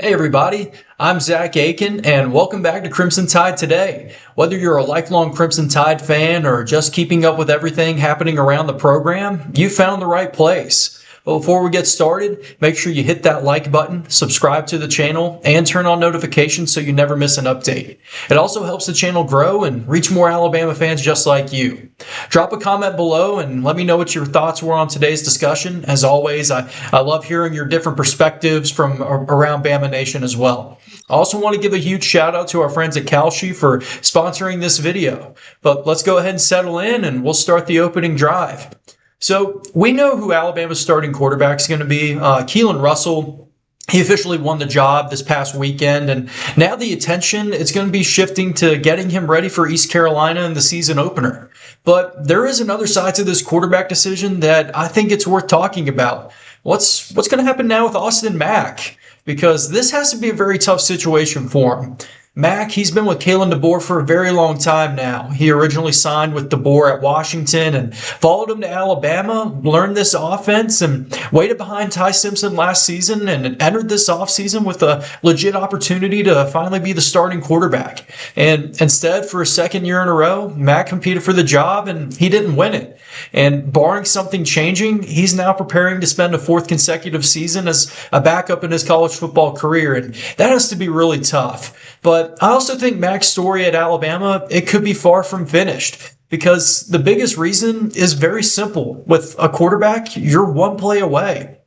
Hey everybody, I'm Zack Aitken and welcome back to Crimson Tide Today. Whether you're a lifelong Crimson Tide fan or just keeping up with everything happening around the program, you found the right place. But before we get started, make sure you hit that like button, subscribe to the channel, and turn on notifications so you never miss an update. It also helps the channel grow and reach more Alabama fans just like you. Drop a comment below and let me know what your thoughts were on today's discussion. As always, I love hearing your different perspectives from around Bama Nation as well. I also want to give a huge shout out to our friends at Kalshi for sponsoring this video. But let's go ahead and settle in and we'll start the opening drive. So we know who Alabama's starting quarterback is going to be. Keelan Russell. He officially won the job this past weekend, and now the attention is going to be shifting to getting him ready for East Carolina in the season opener. But there is another side to this quarterback decision that I think it's worth talking about. What's going to happen now with Austin Mack? Because this has to be a very tough situation for him. Mack, he's been with Kalen DeBoer for a very long time now. He originally signed with DeBoer at Washington and followed him to Alabama, learned this offense, and waited behind Ty Simpson last season and entered this offseason with a legit opportunity to finally be the starting quarterback. And instead, for a second year in a row, Mack competed for the job and he didn't win it. And barring something changing, he's now preparing to spend a fourth consecutive season as a backup in his college football career. And that has to be really tough. But I also think Mack's story at Alabama, it could be far from finished because the biggest reason is very simple. With a quarterback, you're one play away.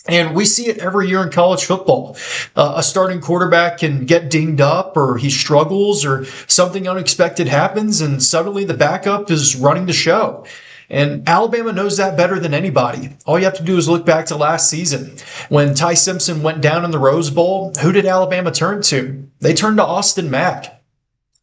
And we see it every year in college football. A starting quarterback can get dinged up or he struggles or something unexpected happens and suddenly the backup is running the show. And Alabama knows that better than anybody. All you have to do is look back to last season. When Ty Simpson went down in the Rose Bowl, who did Alabama turn to? They turned to Austin Mack.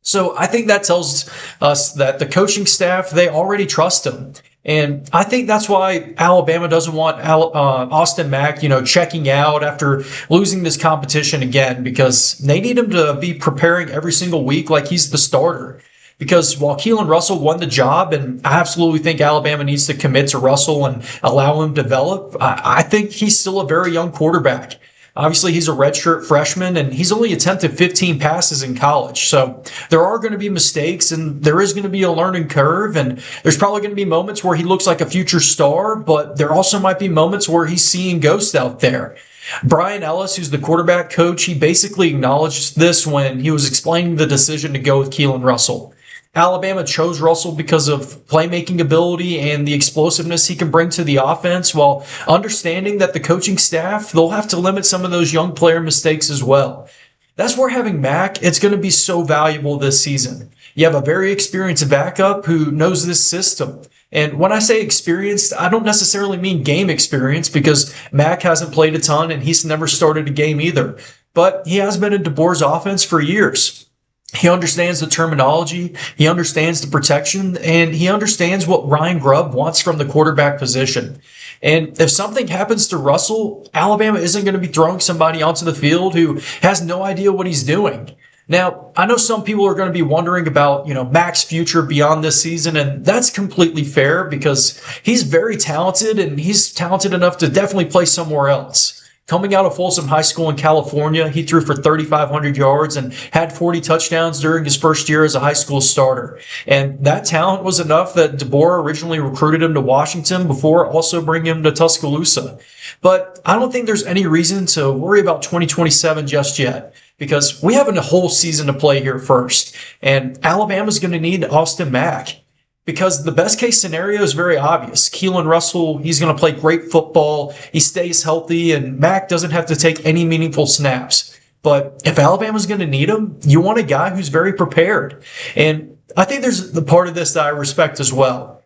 So I think that tells us that the coaching staff, they already trust him. And I think that's why Alabama doesn't want Austin Mack, checking out after losing this competition again, because they need him to be preparing every single week like he's the starter. Because while Keelan Russell won the job, and I absolutely think Alabama needs to commit to Russell and allow him to develop, I think he's still a very young quarterback. Obviously, he's a redshirt freshman, and he's only attempted 15 passes in college. So there are going to be mistakes, and there is going to be a learning curve, and there's probably going to be moments where he looks like a future star, but there also might be moments where he's seeing ghosts out there. Brian Ellis, who's the quarterback coach, he basically acknowledged this when he was explaining the decision to go with Keelan Russell. Alabama chose Russell because of playmaking ability and the explosiveness he can bring to the offense, while understanding that the coaching staff, they'll have to limit some of those young player mistakes as well. That's where having Mack, it's going to be so valuable this season. You have a very experienced backup who knows this system. And when I say experienced, I don't necessarily mean game experience because Mack hasn't played a ton and he's never started a game either. But he has been in DeBoer's offense for years. He understands the terminology, he understands the protection, and he understands what Ryan Grubb wants from the quarterback position. And if something happens to Russell, Alabama isn't going to be throwing somebody onto the field who has no idea what he's doing. Now, I know some people are going to be wondering about, Mack's future beyond this season, and that's completely fair because he's very talented and he's talented enough to definitely play somewhere else. Coming out of Folsom High School in California, he threw for 3,500 yards and had 40 touchdowns during his first year as a high school starter. And that talent was enough that DeBoer originally recruited him to Washington before also bringing him to Tuscaloosa. But I don't think there's any reason to worry about 2027 just yet, because we have a whole season to play here first. And Alabama's going to need Austin Mack. Because the best case scenario is very obvious. Keelan Russell, he's going to play great football. He stays healthy, and Mack doesn't have to take any meaningful snaps. But if Alabama's going to need him, you want a guy who's very prepared. And I think there's the part of this that I respect as well.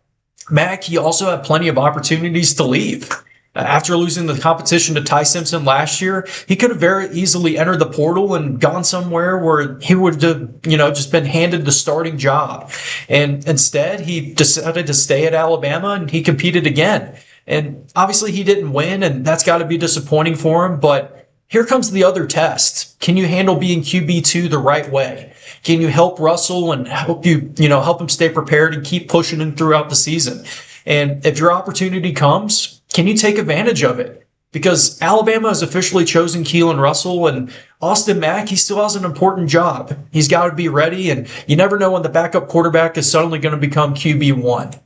Mack, he also had plenty of opportunities to leave. After losing the competition to Ty Simpson last year, he could have very easily entered the portal and gone somewhere where he would have, just been handed the starting job. And instead, he decided to stay at Alabama and he competed again. And obviously he didn't win, and that's got to be disappointing for him. But here comes the other test. Can you handle being QB2 the right way? Can you help Russell and help him stay prepared and keep pushing him throughout the season? And if your opportunity comes, can you take advantage of it? Because Alabama has officially chosen Keelan Russell, and Austin Mack, he still has an important job. He's got to be ready, and you never know when the backup quarterback is suddenly going to become QB1.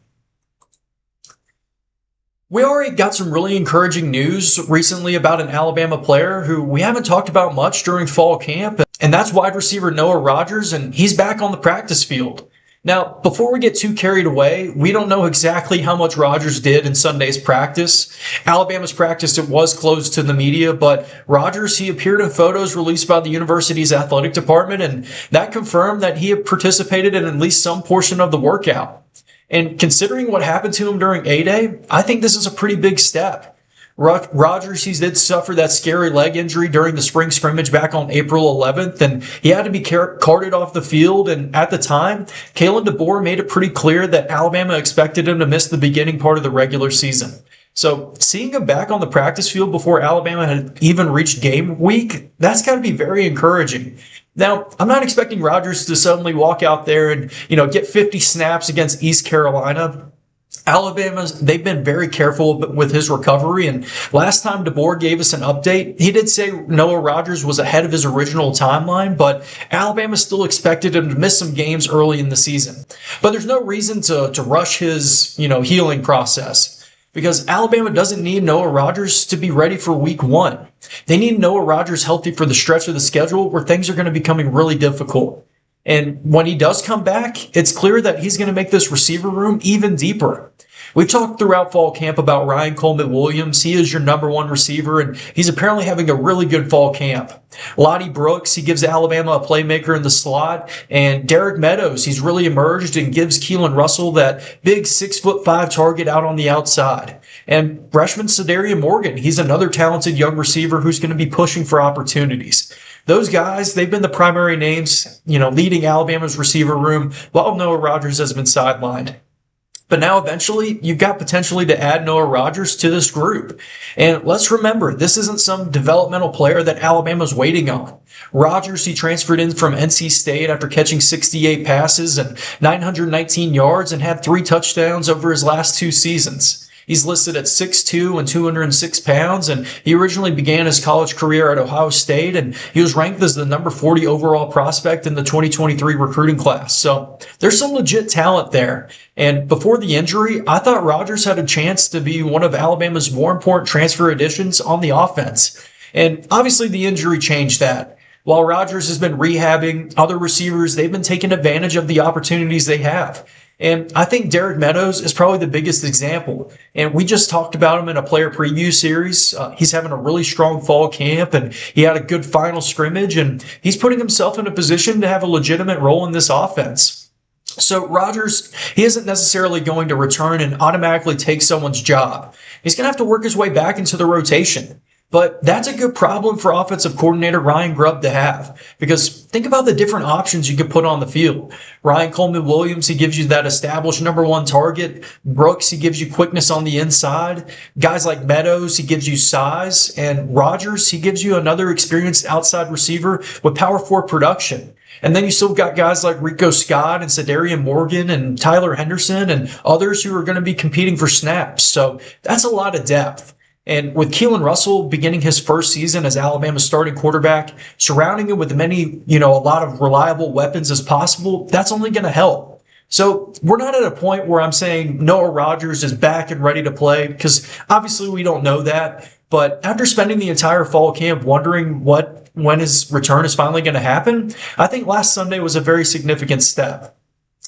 We already got some really encouraging news recently about an Alabama player who we haven't talked about much during fall camp, and that's wide receiver Noah Rogers, and he's back on the practice field. Now, before we get too carried away, we don't know exactly how much Rogers did in Sunday's practice. Alabama's practice, it was closed to the media, but Rogers, he appeared in photos released by the university's athletic department, and that confirmed that he had participated in at least some portion of the workout. And considering what happened to him during A-Day, I think this is a pretty big step. Rogers, he did suffer that scary leg injury during the spring scrimmage back on April 11th, and he had to be carted off the field. And at the time, Kalen DeBoer made it pretty clear that Alabama expected him to miss the beginning part of the regular season. So seeing him back on the practice field before Alabama had even reached game week, that's got to be very encouraging. Now, I'm not expecting Rogers to suddenly walk out there and, get 50 snaps against East Carolina. They've been very careful with his recovery, and last time DeBoer gave us an update, he did say Noah Rogers was ahead of his original timeline, but Alabama still expected him to miss some games early in the season. But there's no reason to rush his, healing process, because Alabama doesn't need Noah Rogers to be ready for week 1. They need Noah Rogers healthy for the stretch of the schedule where things are going to be becoming really difficult. And when he does come back, it's clear that he's going to make this receiver room even deeper. We've talked throughout fall camp about Ryan Coleman-Williams. He is your number 1 receiver, and he's apparently having a really good fall camp. Lottie Brooks, he gives Alabama a playmaker in the slot. And Derek Meadows, he's really emerged and gives Keelan Russell that big 6'5" target out on the outside. And freshman Sadarian Morgan, he's another talented young receiver who's going to be pushing for opportunities. Those guys, they've been the primary names, leading Alabama's receiver room while Noah Rogers has been sidelined. But now eventually you've got potentially to add Noah Rogers to this group. And let's remember, this isn't some developmental player that Alabama's waiting on. Rogers, he transferred in from NC State after catching 68 passes and 919 yards and had 3 touchdowns over his last 2 seasons. He's listed at 6'2" and 206 pounds, and he originally began his college career at Ohio State, and he was ranked as the number 40 overall prospect in the 2023 recruiting class. So there's some legit talent there. And before the injury, I thought Rogers had a chance to be one of Alabama's more important transfer additions on the offense. And obviously the injury changed that. While Rogers has been rehabbing, other receivers, they've been taking advantage of the opportunities they have. And I think Derek Meadows is probably the biggest example. And we just talked about him in a player preview series. He's having a really strong fall camp, and he had a good final scrimmage, and he's putting himself in a position to have a legitimate role in this offense. So Rogers, he isn't necessarily going to return and automatically take someone's job. He's going to have to work his way back into the rotation. But that's a good problem for offensive coordinator Ryan Grubb to have, because think about the different options you could put on the field. Ryan Coleman-Williams, he gives you that established number 1 target. Brooks, he gives you quickness on the inside. Guys like Meadows, he gives you size. And Rogers, he gives you another experienced outside receiver with power 4 production. And then you still got guys like Rico Scott and Sadarian Morgan and Tyler Henderson and others who are going to be competing for snaps. So that's a lot of depth. And with Keelan Russell beginning his first season as Alabama's starting quarterback, surrounding him with a lot of reliable weapons as possible, that's only going to help. So we're not at a point where I'm saying Noah Rogers is back and ready to play, because obviously we don't know that. But after spending the entire fall camp wondering when his return is finally going to happen, I think last Sunday was a very significant step.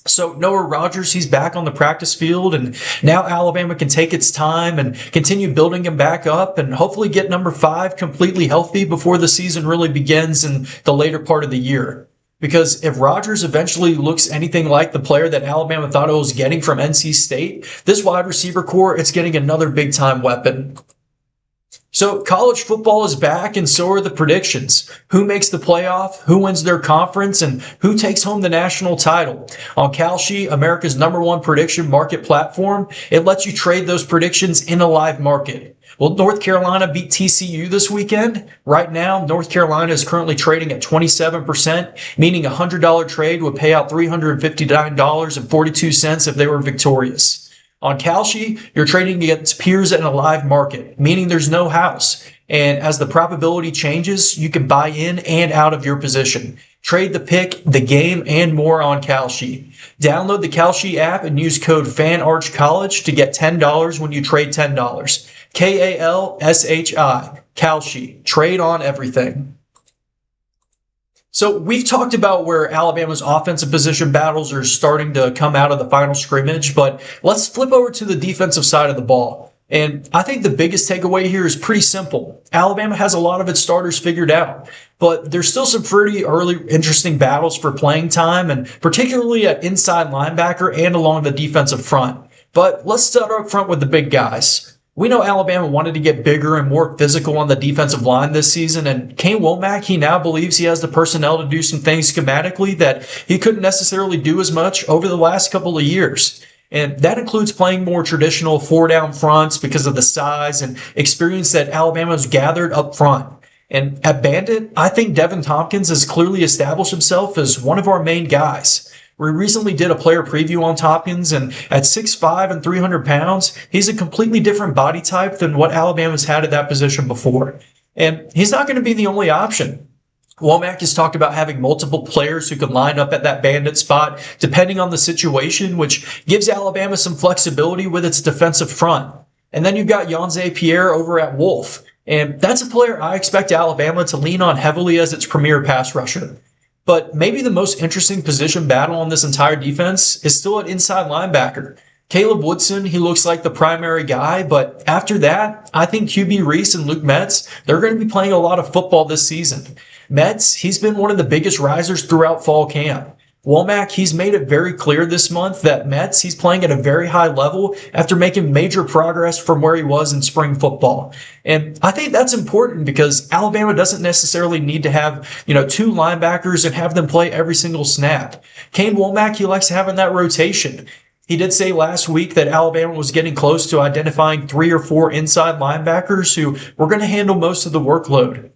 So Noah Rogers, he's back on the practice field, and now Alabama can take its time and continue building him back up and hopefully get number 5 completely healthy before the season really begins in the later part of the year. Because if Rogers eventually looks anything like the player that Alabama thought it was getting from NC State, this wide receiver core, it's getting another big-time weapon. So college football is back, and so are the predictions. Who makes the playoff, who wins their conference, and who takes home the national title. On Kalshi, America's number 1 prediction market platform, it lets you trade those predictions in a live market. Will North Carolina beat TCU this weekend? Right now, North Carolina is currently trading at 27%, meaning a $100 trade would pay out $359.42 if they were victorious. On Kalshi, you're trading against peers in a live market, meaning there's no house. And as the probability changes, you can buy in and out of your position. Trade the pick, the game, and more on Kalshi. Download the Kalshi app and use code FANARCHCOLLEGE to get $10 when you trade $10. KALSHI. Kalshi. Trade on everything. So we've talked about where Alabama's offensive position battles are starting to come out of the final scrimmage, but let's flip over to the defensive side of the ball. And I think the biggest takeaway here is pretty simple. Alabama has a lot of its starters figured out, but there's still some pretty early interesting battles for playing time, and particularly at inside linebacker and along the defensive front. But let's start up front with the big guys. We know Alabama wanted to get bigger and more physical on the defensive line this season, and Kane Womack, he now believes he has the personnel to do some things schematically that he couldn't necessarily do as much over the last couple of years. And that includes playing more traditional four-down fronts because of the size and experience that Alabama's gathered up front. And at Bandit, I think Devin Tompkins has clearly established himself as one of our main guys. We recently did a player preview on Tompkins, and at 6'5" and 300 pounds, he's a completely different body type than what Alabama's had at that position before. And he's not going to be the only option. Womack has talked about having multiple players who can line up at that bandit spot depending on the situation, which gives Alabama some flexibility with its defensive front. And then you've got Yonze Pierre over at Wolf, and that's a player I expect Alabama to lean on heavily as its premier pass rusher. But maybe the most interesting position battle on this entire defense is still at inside linebacker. Caleb Woodson, he looks like the primary guy, but after that, I think QB Reese and Luke Metz, they're going to be playing a lot of football this season. Metz, he's been one of the biggest risers throughout fall camp. Womack, he's made it very clear this month that Metz, he's playing at a very high level after making major progress from where he was in spring football. And I think that's important because Alabama doesn't necessarily need to have, two linebackers and have them play every single snap. Kane Womack, he likes having that rotation. He did say last week that Alabama was getting close to identifying 3 or 4 inside linebackers who were going to handle most of the workload.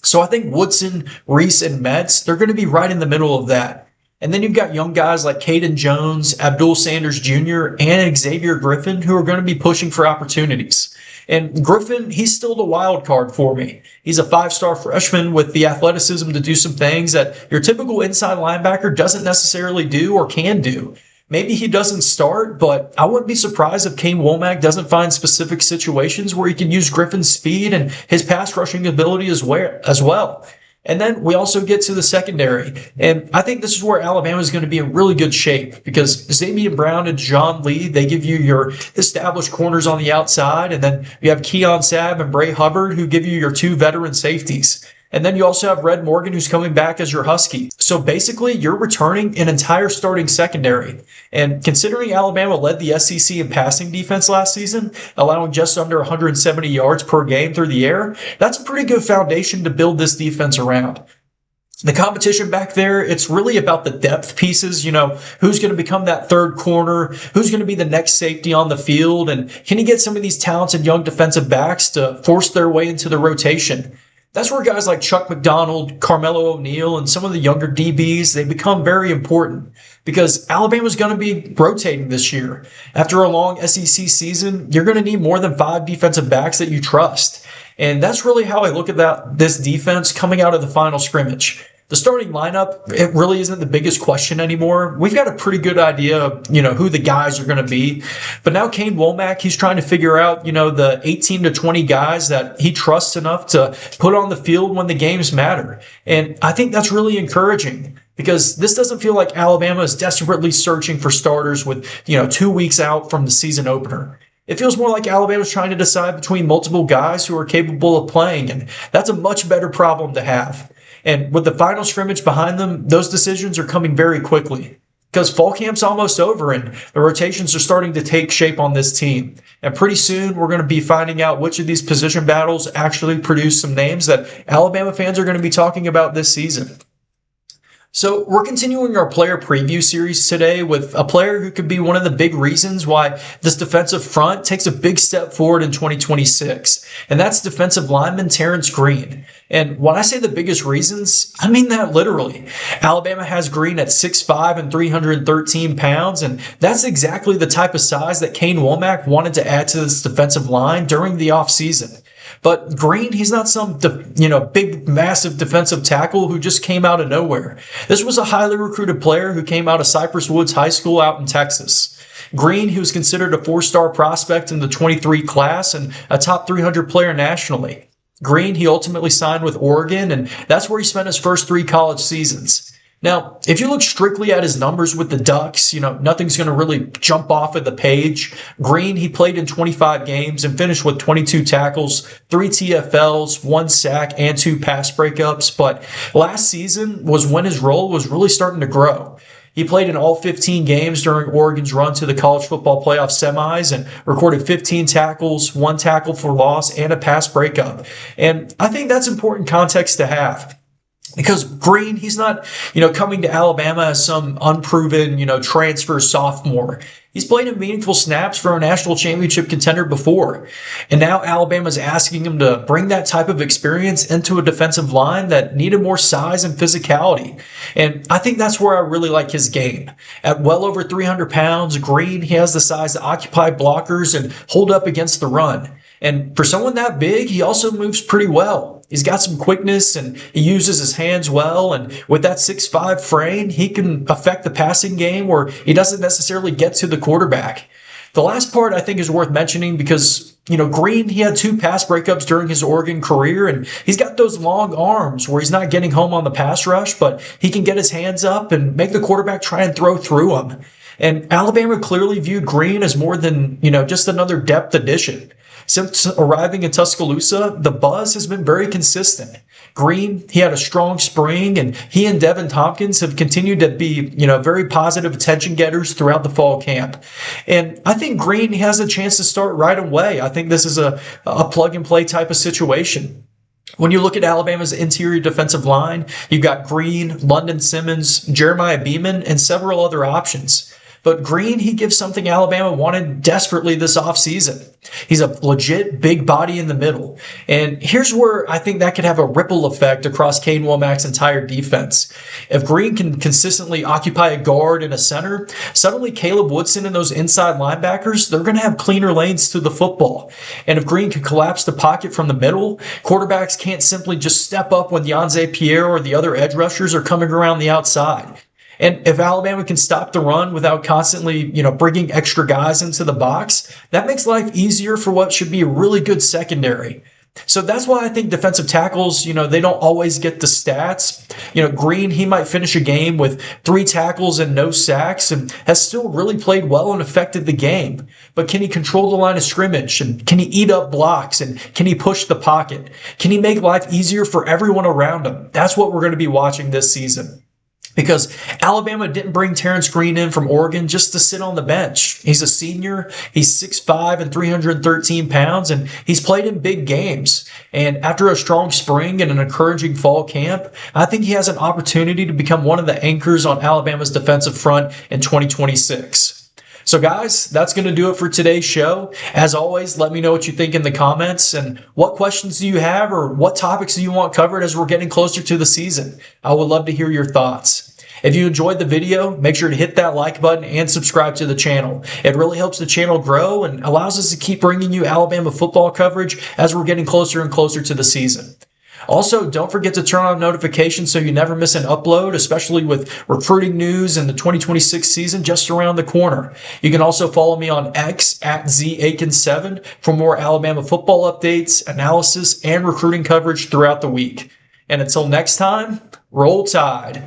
So I think Woodson, Reese, and Metz, they're going to be right in the middle of that. And then you've got young guys like Caden Jones, Abdul Sanders Jr., and Xavier Griffin who are going to be pushing for opportunities. And Griffin, he's still the wild card for me. He's a 5-star freshman with the athleticism to do some things that your typical inside linebacker doesn't necessarily do or can do. Maybe he doesn't start, but I wouldn't be surprised if Kane Womack doesn't find specific situations where he can use Griffin's speed and his pass rushing ability as well. And then we also get to the secondary. And I think this is where Alabama is going to be in really good shape because Xavier Brown and John Lee, they give you your established corners on the outside. And then you have Keon Sabb and Bray Hubbard who give you your 2 veteran safeties. And then you also have Red Morgan who's coming back as your Husky. So basically, you're returning an entire starting secondary. And considering Alabama led the SEC in passing defense last season, allowing just under 170 yards per game through the air, that's a pretty good foundation to build this defense around. The competition back there, it's really about the depth pieces, who's going to become that third corner, who's going to be the next safety on the field, and can you get some of these talented young defensive backs to force their way into the rotation? That's where guys like Chuck McDonald, Carmelo O'Neal, and some of the younger DBs, they become very important because Alabama's going to be rotating this year. After a long SEC season, you're going to need more than 5 defensive backs that you trust. And that's really how I look at this defense coming out of the final scrimmage. The starting lineup, it really isn't the biggest question anymore. We've got a pretty good idea of, who the guys are going to be. But now Kane Womack, he's trying to figure out, the 18 to 20 guys that he trusts enough to put on the field when the games matter. And I think that's really encouraging because this doesn't feel like Alabama is desperately searching for starters with, 2 weeks out from the season opener. It feels more like Alabama's trying to decide between multiple guys who are capable of playing, and that's a much better problem to have. And with the final scrimmage behind them, those decisions are coming very quickly because fall camp's almost over and the rotations are starting to take shape on this team. And pretty soon we're going to be finding out which of these position battles actually produce some names that Alabama fans are going to be talking about this season. So we're continuing our player preview series today with a player who could be one of the big reasons why this defensive front takes a big step forward in 2026. And that's defensive lineman Terrence Green. And when I say the biggest reasons, I mean that literally. Alabama has Green at 6'5" and 313 pounds, and that's exactly the type of size that Kane Womack wanted to add to this defensive line during the offseason. But Green, he's not some, big, massive defensive tackle who just came out of nowhere. This was a highly recruited player who came out of Cypress Woods High School out in Texas. Green, he was considered a four-star prospect in the 23 class and a top 300 player nationally. Green, he ultimately signed with Oregon, and that's where he spent his first 3 college seasons. Now, if you look strictly at his numbers with the Ducks, nothing's going to really jump off of the page. Green, he played in 25 games and finished with 22 tackles, 3 TFLs, 1 sack, and 2 pass breakups. But last season was when his role was really starting to grow. He played in all 15 games during Oregon's run to the college football playoff semis and recorded 15 tackles, 1 tackle for loss, and a pass breakup. And I think that's important context to have. Because Green, he's not, coming to Alabama as some unproven, transfer sophomore. He's played in meaningful snaps for a national championship contender before. And now Alabama's asking him to bring that type of experience into a defensive line that needed more size and physicality. And I think that's where I really like his game. At well over 300 pounds, Green, he has the size to occupy blockers and hold up against the run. And for someone that big, he also moves pretty well. He's got some quickness and he uses his hands well. And with that 6'5" frame, he can affect the passing game where he doesn't necessarily get to the quarterback. The last part I think is worth mentioning because, Green, he had 2 pass breakups during his Oregon career, and he's got those long arms where he's not getting home on the pass rush, but he can get his hands up and make the quarterback try and throw through him. And Alabama clearly viewed Green as more than, just another depth addition. Since arriving in Tuscaloosa, the buzz has been very consistent. Green, he had a strong spring, and he and Devin Tompkins have continued to be, very positive attention getters throughout the fall camp. And I think Green has a chance to start right away. I think this is a plug-and-play type of situation. When you look at Alabama's interior defensive line, you've got Green, London Simmons, Jeremiah Beeman, and several other options. But Green, he gives something Alabama wanted desperately this offseason. He's a legit big body in the middle. And here's where I think that could have a ripple effect across Kane Womack's entire defense. If Green can consistently occupy a guard and a center, suddenly Caleb Woodson and those inside linebackers, they're going to have cleaner lanes to the football. And if Green can collapse the pocket from the middle, quarterbacks can't simply just step up when Deonze Pierre or the other edge rushers are coming around the outside. And if Alabama can stop the run without constantly, bringing extra guys into the box, that makes life easier for what should be a really good secondary. So that's why I think defensive tackles, they don't always get the stats. Green, he might finish a game with 3 tackles and no sacks and has still really played well and affected the game. But can he control the line of scrimmage? And can he eat up blocks? And can he push the pocket? Can he make life easier for everyone around him? That's what we're going to be watching this season. Because Alabama didn't bring Terrence Green in from Oregon just to sit on the bench. He's a senior, he's 6'5" and 313 pounds, and he's played in big games. And after a strong spring and an encouraging fall camp, I think he has an opportunity to become one of the anchors on Alabama's defensive front in 2026. So guys, that's going to do it for today's show. As always, let me know what you think in the comments and what questions do you have or what topics do you want covered as we're getting closer to the season. I would love to hear your thoughts. If you enjoyed the video, make sure to hit that like button and subscribe to the channel. It really helps the channel grow and allows us to keep bringing you Alabama football coverage as we're getting closer and closer to the season. Also, don't forget to turn on notifications so you never miss an upload, especially with recruiting news and the 2026 season just around the corner. You can also follow me on X at ZAitken7 for more Alabama football updates, analysis, and recruiting coverage throughout the week. And until next time, roll Tide.